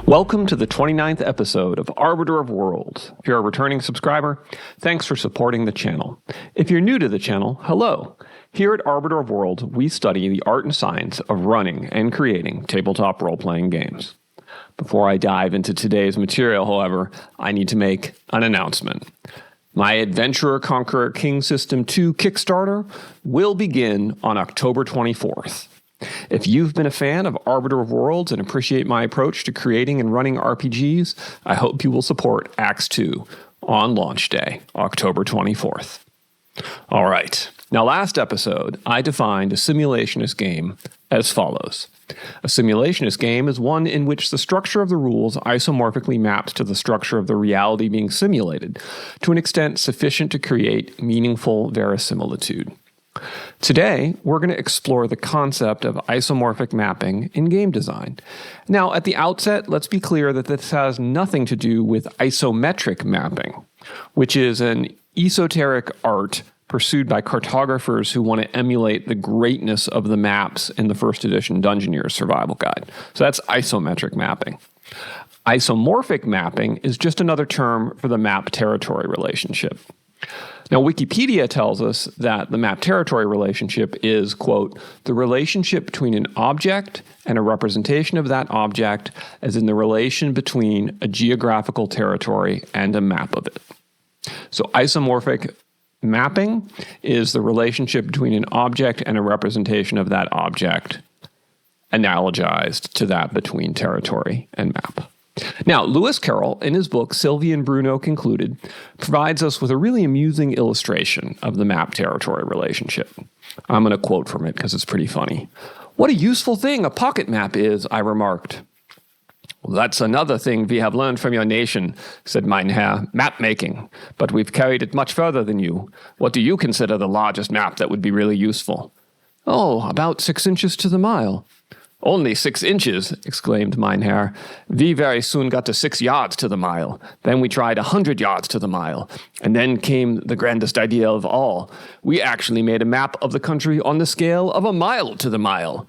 Welcome to the 29th episode of Arbiter of Worlds. If you're a returning subscriber, thanks for supporting the channel. If you're new to the channel, hello. Here at Arbiter of Worlds, we study the art and science of running and creating tabletop role-playing games. Before I dive into today's material, however, I need to make an announcement. My Adventurer Conqueror King System 2 Kickstarter will begin on October 24th. If you've been a fan of Arbiter of Worlds and appreciate my approach to creating and running RPGs, I hope you will support Acts 2 on launch day, October 24th. All right. Now, last episode, I defined a simulationist game as follows. A simulationist game is one in which the structure of the rules isomorphically maps to the structure of the reality being simulated to an extent sufficient to create meaningful verisimilitude. Today, we're going to explore the concept of isomorphic mapping in game design. Now, at the outset, let's be clear that this has nothing to do with isometric mapping, which is an esoteric art pursued by cartographers who want to emulate the greatness of the maps in the first edition Dungeoneer's Survival Guide. So that's isometric mapping. Isomorphic mapping is just another term for the map-territory relationship. Now, Wikipedia tells us that the map-territory relationship is, quote, the relationship between an object and a representation of that object as in the relation between a geographical territory and a map of it. So isomorphic mapping is the relationship between an object and a representation of that object, analogized to that between territory and map. Now, Lewis Carroll, in his book Sylvie and Bruno Concluded, provides us with a really amusing illustration of the map-territory relationship. I'm going to quote from it because it's pretty funny. "What a useful thing a pocket map is," I remarked. "Well, that's another thing we have learned from your nation," said Mein Herr, "map-making. But we've carried it much further than you. What do you consider the largest map that would be really useful?" "Oh, about 6 inches to the mile." "Only 6 inches," exclaimed Mein Herr. "We very soon got to 6 yards to the mile. Then we tried 100 yards to the mile. And then came the grandest idea of all. We actually made a map of the country on the scale of a mile to the mile."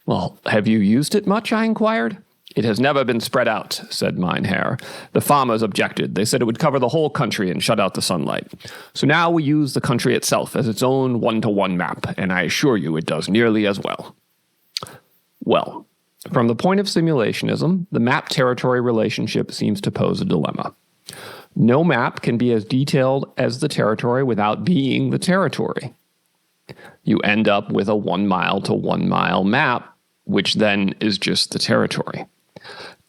"Well, have you used it much?" I inquired. "It has never been spread out," said Mein Herr. "The farmers objected. They said it would cover the whole country and shut out the sunlight. So now we use the country itself as its own one-to-one map, and I assure you it does nearly as well." Well, from the point of simulationism, the map-territory relationship seems to pose a dilemma. No map can be as detailed as the territory without being the territory. You end up with a 1 mile to 1 mile map, which then is just the territory.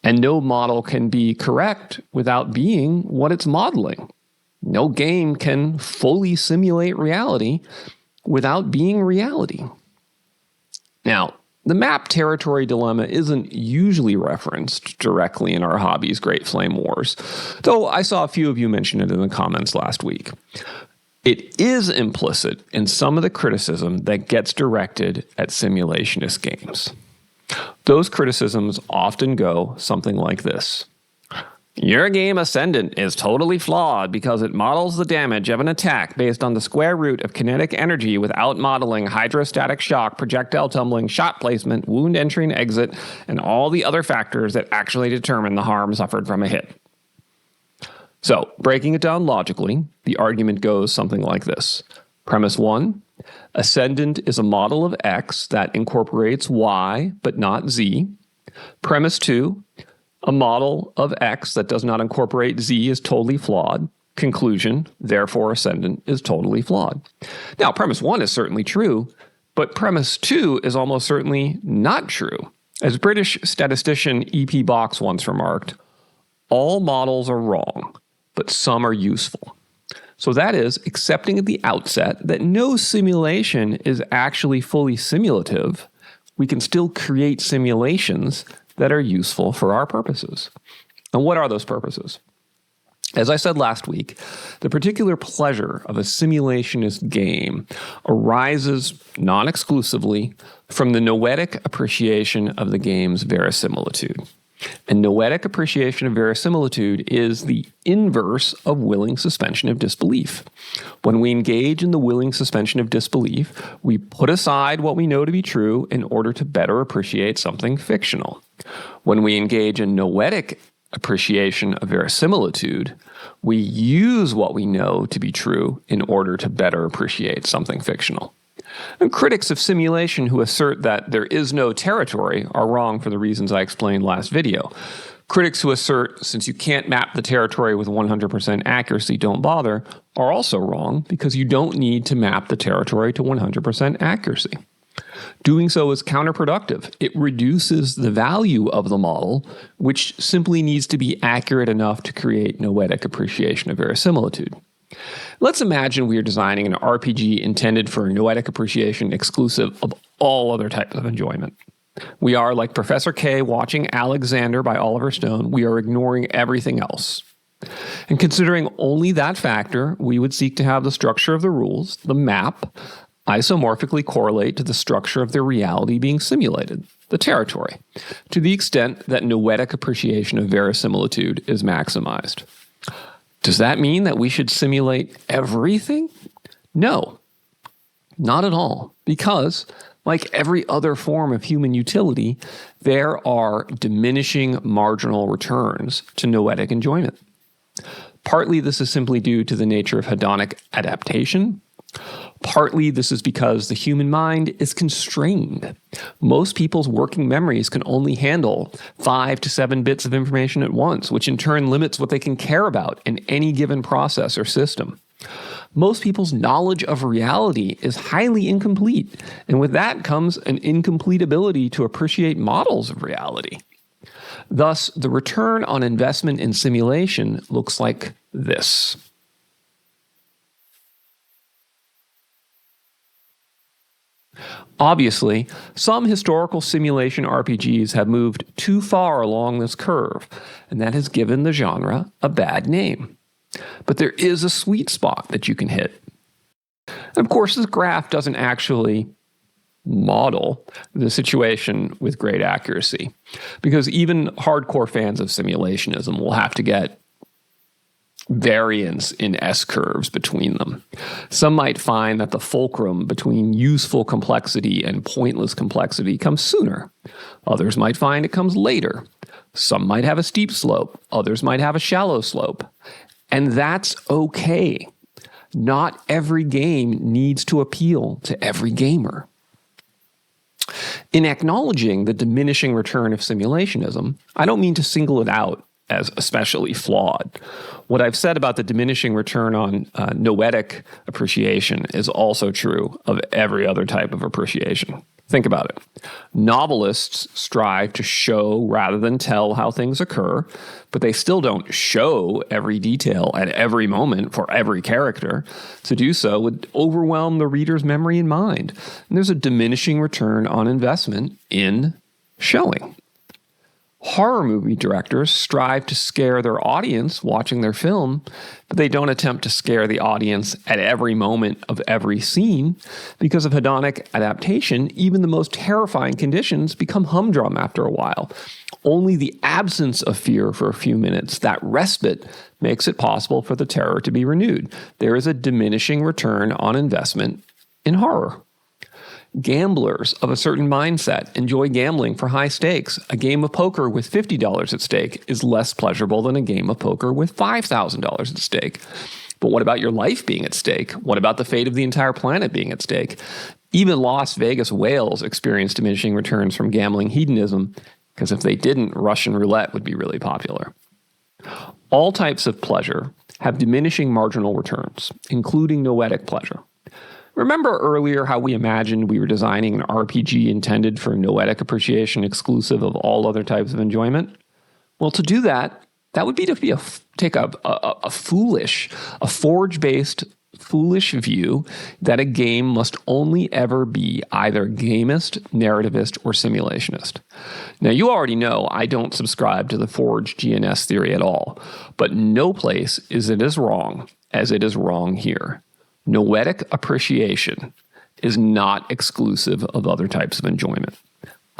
And no model can be correct without being what it's modeling. No game can fully simulate reality without being reality. Now, the map territory dilemma isn't usually referenced directly in our hobby's Great Flame Wars, though I saw a few of you mention it in the comments last week. It is implicit in some of the criticism that gets directed at simulationist games. Those criticisms often go something like this. "Your game Ascendant is totally flawed because it models the damage of an attack based on the square root of kinetic energy without modeling hydrostatic shock, projectile tumbling, shot placement, wound entry and exit, and all the other factors that actually determine the harm suffered from a hit." So, breaking it down logically, the argument goes something like this. Premise 1, Ascendant is a model of X that incorporates Y but not Z. Premise 2, a model of X that does not incorporate Z is totally flawed. Conclusion, therefore Ascendant is totally flawed. Now, premise 1 is certainly true, but premise 2 is almost certainly not true. As British statistician E.P. Box once remarked, all models are wrong, but some are useful. So that is accepting at the outset that no simulation is actually fully simulative. We can still create simulations that are useful for our purposes. And what are those purposes? As I said last week, the particular pleasure of a simulationist game arises non-exclusively from the noetic appreciation of the game's verisimilitude. And noetic appreciation of verisimilitude is the inverse of willing suspension of disbelief. When we engage in the willing suspension of disbelief, we put aside what we know to be true in order to better appreciate something fictional. When we engage in noetic appreciation of verisimilitude, we use what we know to be true in order to better appreciate something fictional. And critics of simulation who assert that there is no territory are wrong for the reasons I explained last video. Critics who assert, since you can't map the territory with 100% accuracy, don't bother, are also wrong because you don't need to map the territory to 100% accuracy. Doing so is counterproductive. It reduces the value of the model, which simply needs to be accurate enough to create noetic appreciation of verisimilitude. Let's imagine we are designing an RPG intended for noetic appreciation exclusive of all other types of enjoyment. We are, like Professor K watching Alexander by Oliver Stone, we are ignoring everything else. And considering only that factor, we would seek to have the structure of the rules, the map, isomorphically correlate to the structure of the reality being simulated, the territory, to the extent that noetic appreciation of verisimilitude is maximized. Does that mean that we should simulate everything? No, not at all, because like every other form of human utility, there are diminishing marginal returns to noetic enjoyment. Partly this is simply due to the nature of hedonic adaptation. Partly this is because the human mind is constrained. Most people's working memories can only handle 5 to 7 bits of information at once, which in turn limits what they can care about in any given process or system. Most people's knowledge of reality is highly incomplete, and with that comes an incomplete ability to appreciate models of reality. Thus, the return on investment in simulation looks like this. Obviously, some historical simulation RPGs have moved too far along this curve, and that has given the genre a bad name. But there is a sweet spot that you can hit. And of course, this graph doesn't actually model the situation with great accuracy, because even hardcore fans of simulationism will have to get variance in S-curves between them. Some might find that the fulcrum between useful complexity and pointless complexity comes sooner. Others might find it comes later. Some might have a steep slope. Others might have a shallow slope. And that's okay. Not every game needs to appeal to every gamer. In acknowledging the diminishing return of simulationism, I don't mean to single it out as especially flawed. What I've said about the diminishing return on noetic appreciation is also true of every other type of appreciation. Think about it. Novelists strive to show rather than tell how things occur, but they still don't show every detail at every moment for every character. To do so would overwhelm the reader's memory and mind. And there's a diminishing return on investment in showing. Horror movie directors strive to scare their audience watching their film, but they don't attempt to scare the audience at every moment of every scene. Because of hedonic adaptation, even the most terrifying conditions become humdrum after a while. Only the absence of fear for a few minutes, that respite, makes it possible for the terror to be renewed. There is a diminishing return on investment in horror. Gamblers of a certain mindset enjoy gambling for high stakes. A game of poker with $50 at stake is less pleasurable than a game of poker with $5,000 at stake. But what about your life being at stake? What about the fate of the entire planet being at stake? Even Las Vegas whales experience diminishing returns from gambling hedonism, because if they didn't, Russian roulette would be really popular. All types of pleasure have diminishing marginal returns, including noetic pleasure. Remember earlier how we imagined we were designing an RPG intended for noetic appreciation exclusive of all other types of enjoyment? Well, to do that, that would be to take a forge-based, foolish view that a game must only ever be either gamist, narrativist, or simulationist. Now, you already know I don't subscribe to the forge GNS theory at all, but no place is it as wrong as it is wrong here. Noetic appreciation is not exclusive of other types of enjoyment.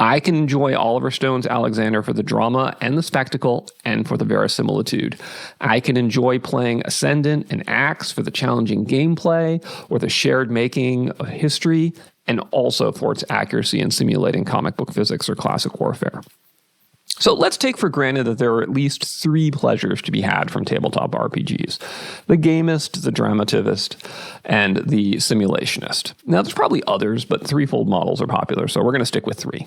I can enjoy Oliver Stone's Alexander for the drama and the spectacle and for the verisimilitude. I can enjoy playing Ascendant and Axe for the challenging gameplay or the shared making of history, and also for its accuracy in simulating comic book physics or classic warfare. So let's take for granted that there are at least 3 pleasures to be had from tabletop RPGs: the gamist, the dramativist, and the simulationist. Now, there's probably others, but threefold models are popular, so we're going to stick with 3.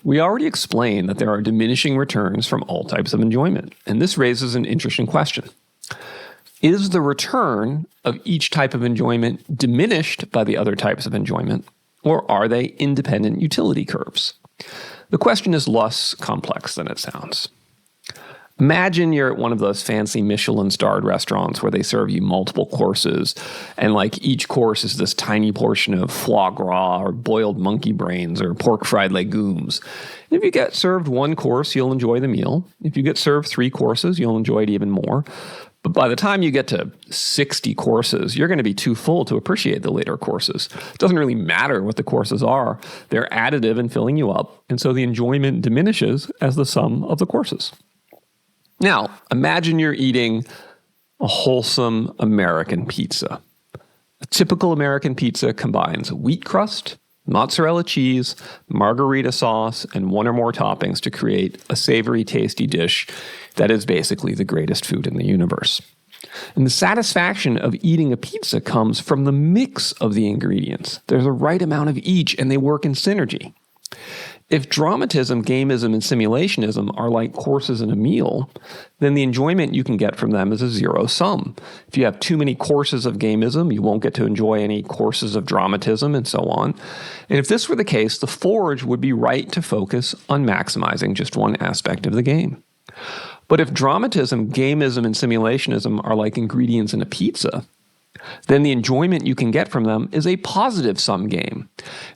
We already explained that there are diminishing returns from all types of enjoyment, and this raises an interesting question. Is the return of each type of enjoyment diminished by the other types of enjoyment, or are they independent utility curves? The question is less complex than it sounds. Imagine you're at one of those fancy Michelin-starred restaurants where they serve you multiple courses, and like each course is this tiny portion of foie gras or boiled monkey brains or pork fried legumes. And if you get served one course, you'll enjoy the meal. If you get served 3 courses, you'll enjoy it even more. But by the time you get to 60 courses, you're going to be too full to appreciate the later courses. It doesn't really matter what the courses are. They're additive in filling you up, and so the enjoyment diminishes as the sum of the courses. Now, imagine you're eating a wholesome American pizza. A typical American pizza combines wheat crust, mozzarella cheese, margarita sauce, and 1 or more toppings to create a savory, tasty dish that is basically the greatest food in the universe. And the satisfaction of eating a pizza comes from the mix of the ingredients. There's a right amount of each, and they work in synergy. If dramatism, gamism, and simulationism are like courses in a meal, then the enjoyment you can get from them is a zero sum. If you have too many courses of gamism, you won't get to enjoy any courses of dramatism, and so on. And if this were the case, the Forge would be right to focus on maximizing just one aspect of the game. But if dramatism, gamism, and simulationism are like ingredients in a pizza, then the enjoyment you can get from them is a positive sum game.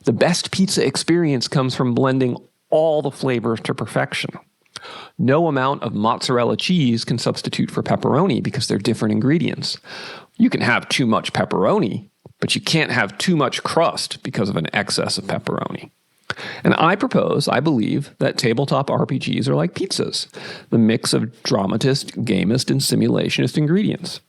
The best pizza experience comes from blending all the flavors to perfection. No amount of mozzarella cheese can substitute for pepperoni because they're different ingredients. You can have too much pepperoni, but you can't have too much crust because of an excess of pepperoni. And I believe that tabletop RPGs are like pizzas, the mix of dramatist, gamist, and simulationist ingredients.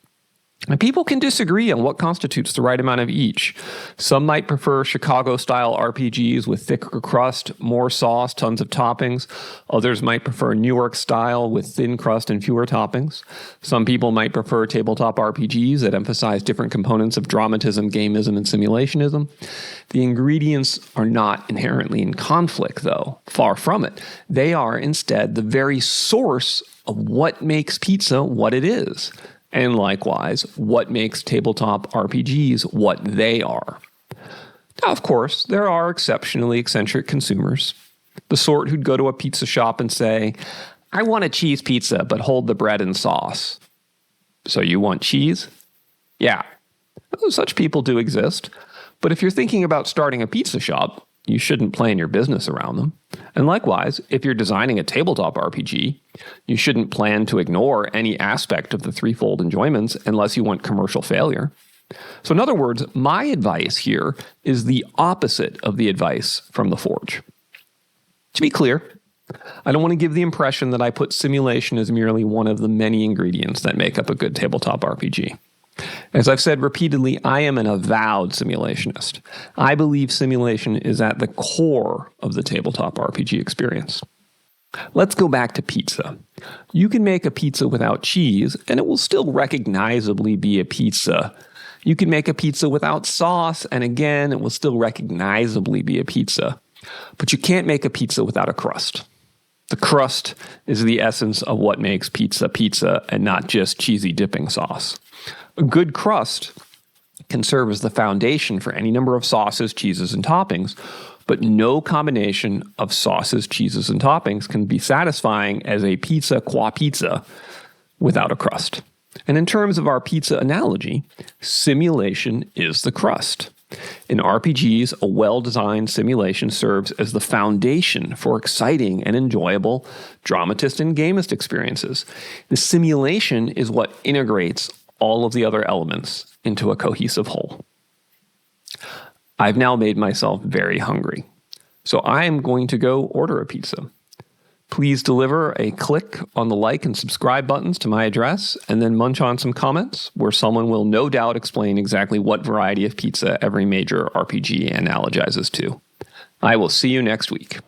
And people can disagree on what constitutes the right amount of each. Some might prefer Chicago-style RPGs with thicker crust, more sauce, tons of toppings. Others might prefer New York-style with thin crust and fewer toppings. Some people might prefer tabletop RPGs that emphasize different components of dramatism, gamism, and simulationism. The ingredients are not inherently in conflict, though. Far from it. They are instead the very source of what makes pizza what it is. And likewise, what makes tabletop RPGs what they are. Now, of course, there are exceptionally eccentric consumers, the sort who'd go to a pizza shop and say, I want a cheese pizza, but hold the bread and sauce. So you want cheese? Yeah. Such people do exist. But if you're thinking about starting a pizza shop, you shouldn't plan your business around them. And likewise, if you're designing a tabletop RPG, you shouldn't plan to ignore any aspect of the threefold enjoyments unless you want commercial failure. So in other words, my advice here is the opposite of the advice from the Forge. To be clear, I don't want to give the impression that I put simulation as merely one of the many ingredients that make up a good tabletop RPG. As I've said repeatedly, I am an avowed simulationist. I believe simulation is at the core of the tabletop RPG experience. Let's go back to pizza. You can make a pizza without cheese, and it will still recognizably be a pizza. You can make a pizza without sauce, and again, it will still recognizably be a pizza. But you can't make a pizza without a crust. The crust is the essence of what makes pizza pizza, and not just cheesy dipping sauce. A good crust can serve as the foundation for any number of sauces, cheeses, and toppings, but no combination of sauces, cheeses, and toppings can be satisfying as a pizza qua pizza without a crust. And in terms of our pizza analogy, simulation is the crust. In RPGs, a well-designed simulation serves as the foundation for exciting and enjoyable dramatist and gamist experiences. The simulation is what integrates all of the other elements into a cohesive whole. I've now made myself very hungry. So I am going to go order a pizza. Please deliver a click on the like and subscribe buttons to my address, and then munch on some comments where someone will no doubt explain exactly what variety of pizza every major RPG analogizes to. I will see you next week.